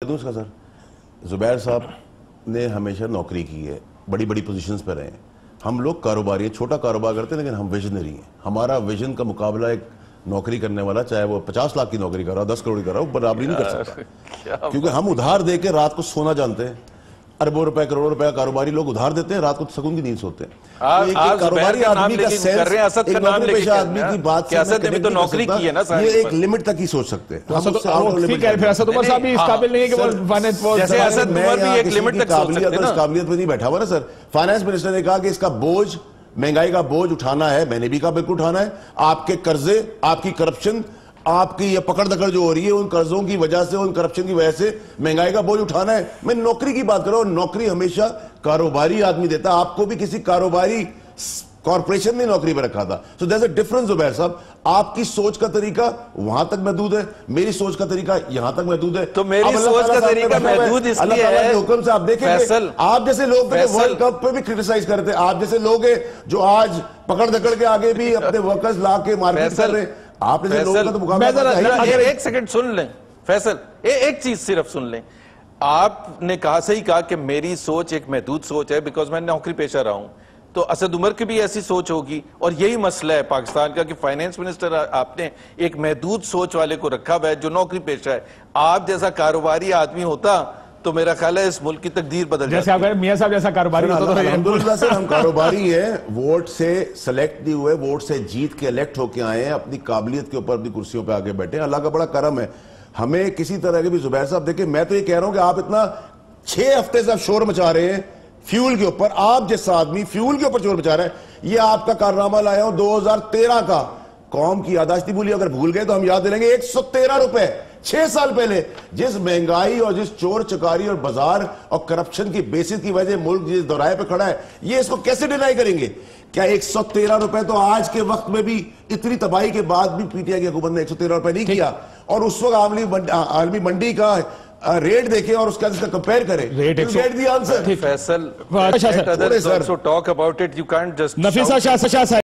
दूं इसका सर, जुबैर साहब ने हमेशा नौकरी की है, बड़ी बड़ी पोजीशंस पर रहे हैं। हम लोग कारोबारी हैं, छोटा कारोबार करते हैं, लेकिन हम विजनरी हैं। हमारा विजन का मुकाबला एक नौकरी करने वाला, चाहे वो 50 लाख की नौकरी कर रहा हो, 10 करोड़ की कर रहा हो, बराबरी नहीं कर सकता। क्योंकि हम उधार दे के रात को सोना जानते हैं। अरबों रुपए, करोड़ों रुपए कारोबारी लोग उधार देते हैं, रात को सुकून की नींद सोते हैं। कारोबारी आदमी का सेंस, एक नौकरी पेशा आदमी की बात से तो नौकरी की है ना, ये एक लिमिट तक ही सोच सकते हैं। असद उमर साहब भी इस काबिल नहीं है कि वो जैसे असद उमर भी एक लिमिट तक सोच सकते हैं ना। काबिलियत में नहीं बैठा हुआ ना सर। फाइनेंस मिनिस्टर ने कहा कि इसका बोझ, महंगाई का बोझ उठाना है, मैंने भी कहा बिल्कुल उठाना है। आपके कर्जे, आपकी करप्शन, आपकी ये पकड़ दकड़ जो हो रही है, उन कर्जों की वजह से, उन करप्शन की वजह से महंगाई का बोझ उठाना है। मैं नौकरी की बात कर रहा हूं। नौकरी हमेशा कारोबारी आदमी देता। आपको भी किसी कारोबारी कॉर्पोरेशन ने नौकरी पर रखा था। So there is a difference Zubair साहब। आपकी सोच का तरीका वहां तक महदूद है, मेरी सोच का तरीका यहां तक महदूद है। तो मेरी सोच का तरीका महदूद इसलिए है, हुक्म से आप देखेंगे, आप जैसे लोग वर्ल्ड कप पे भी क्रिटिसाइज करते हैं, आप जैसे लोग हैं जो आज पकड़ दकड़ के आगे भी अपने वर्कर्स ला के मार्केट कर रहे हैं। आपने लोगों का तो मुकाबला। अगर एक सेकंड सुन लें फैसल, एक चीज सिर्फ सुन लें। आपने कहा, सही कहा कि मेरी सोच एक महदूद सोच है, बिकॉज मैं नौकरी पेशा रहा हूं। तो असद उमर की भी ऐसी सोच होगी, और यही मसला है पाकिस्तान का कि फाइनेंस मिनिस्टर आपने एक महदूद सोच वाले को रखा हुआ है जो नौकरी पेशा है। आप जैसा कारोबारी आदमी होता तो मेरा ख्याल है इस मुल्क की तकदीर बदल जैसे अगर मियां साहब जैसा कारोबारी होता तो अल्हम्दुलिल्लाह सर, हम कारोबारी हैं, वोट से सेलेक्ट नहीं हुए, वोट से जीत के इलेक्ट होके आए हैं, अपनी काबिलियत के ऊपर अपनी कुर्सियों पे आगे बैठे हैं। अल्लाह का बड़ा करम है। हमें किसी तरह के भी, जुबैर साहब देखिए, मैं तो ये कह रहा हूं कि आप इतना 6 हफ्ते से आप शोर मचा रहे हैं फ्यूल के ऊपर। आप जैसा आदमी फ्यूल के ऊपर शोर मचा रहा है। ये आपका कारनामा लाया हूं 2013 का। कौम की यादाश्त भूली, अगर भूल गए तो हम याद दिलाएंगे। 113 रुपए 6 साल पहले, जिस महंगाई और जिस चोर चकारी और बाजार और करप्शन की बेसिस की वजह मुल्क जिस दौराहे पे खड़ा है, ये इसको कैसे डिनाई करेंगे? क्या 113 रुपए तो आज के वक्त में भी, इतनी तबाही के बाद भी पीटीआई की हुकूमत ने 113 रुपए नहीं किया। और उस वक्त आलमी मंडी का रेट देखे और उसका कंपेयर करें, rate Faisal, talk about it, you can't just Nafisa Shah